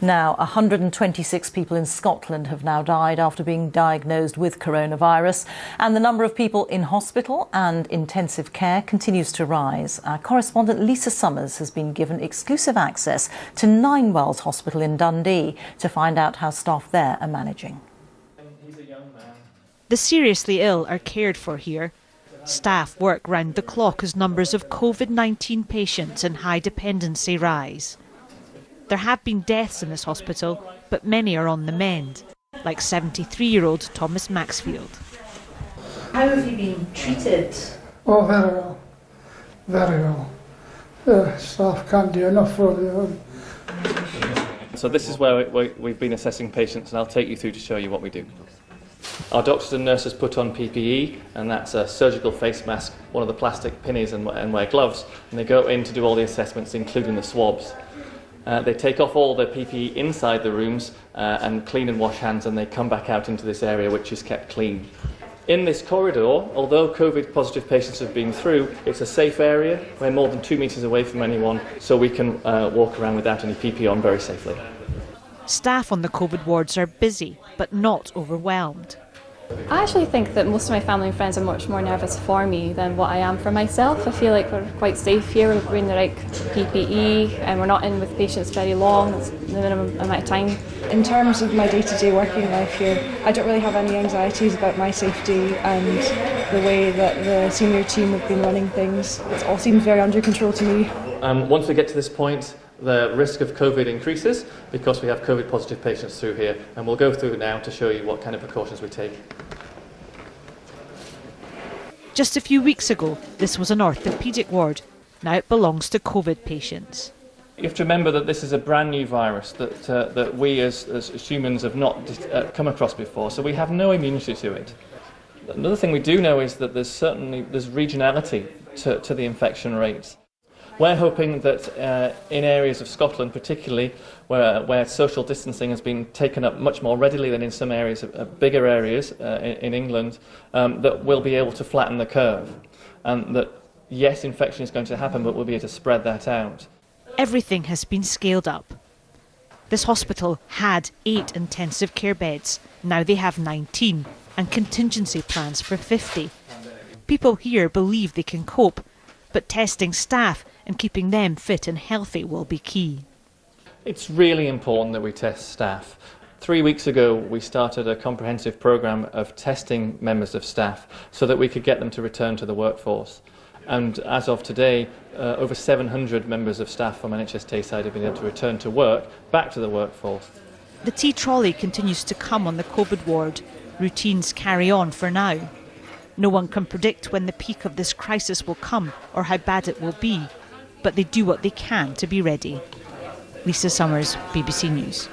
Now, 126 people in Scotland have now died after being diagnosed with coronavirus, and the number of people in hospital and intensive care continues to rise. Our correspondent Lisa Summers has been given exclusive access to Ninewells Hospital in Dundee to find out how staff there are managing. The seriously ill are cared for here. Staff work round the clock as numbers of COVID-19 patients in high dependency rise. There have been deaths in this hospital, but many are on the mend, like 73-year-old Thomas Maxfield. How have you been treated? Oh, very well. Very well. The staff can't do enough for them. So this is where we've been assessing patients, and I'll take you through to show you what we do. Our doctors and nurses put on PPE, and that's a surgical face mask, one of the plastic pinnies, and wear gloves, and they go in to do all the assessments, including the swabs. They take off all the PPE inside the rooms and clean and wash hands, and they come back out into this area which is kept clean. In this corridor, although COVID-positive patients have been through, it's a safe area. We're more than 2 metres away from anyone, so we can walk around without any PPE on very safely. Staff on the COVID wards are busy, but not overwhelmed. I actually think that most of my family and friends are much more nervous for me than what I am for myself. I feel like we're quite safe here, we're wearing the right PPE and we're not in with patients very long, it's the minimum amount of time. In terms of my day-to-day working life here, I don't really have any anxieties about my safety and the way that the senior team have been running things. It all seems very under control to me. Once we get to this point, the risk of COVID increases because we have COVID-positive patients through here, and we'll go through now to show you what kind of precautions we take. Just a few weeks ago, this was an orthopaedic ward. Now it belongs to COVID patients. You have to remember that this is a brand new virus that we as humans have not come across before, so we have no immunity to it. Another thing we do know is that there's regionality to the infection rates. We're hoping that in areas of Scotland particularly, where social distancing has been taken up much more readily than in some areas, bigger areas in England, that we'll be able to flatten the curve. And that, yes, infection is going to happen, but we'll be able to spread that out. Everything has been scaled up. This hospital had 8 intensive care beds. Now they have 19, and contingency plans for 50. People here believe they can cope, but testing staff and keeping them fit and healthy will be key. It's really important that we test staff. 3 weeks ago we started a comprehensive programme of testing members of staff so that we could get them to return to the workforce. And as of today, over 700 members of staff from NHS Tayside have been able to return to work, back to the workforce. The tea trolley continues to come on the COVID ward. Routines carry on for now. No one can predict when the peak of this crisis will come or how bad it will be, but they do what they can to be ready. Lisa Summers, BBC News.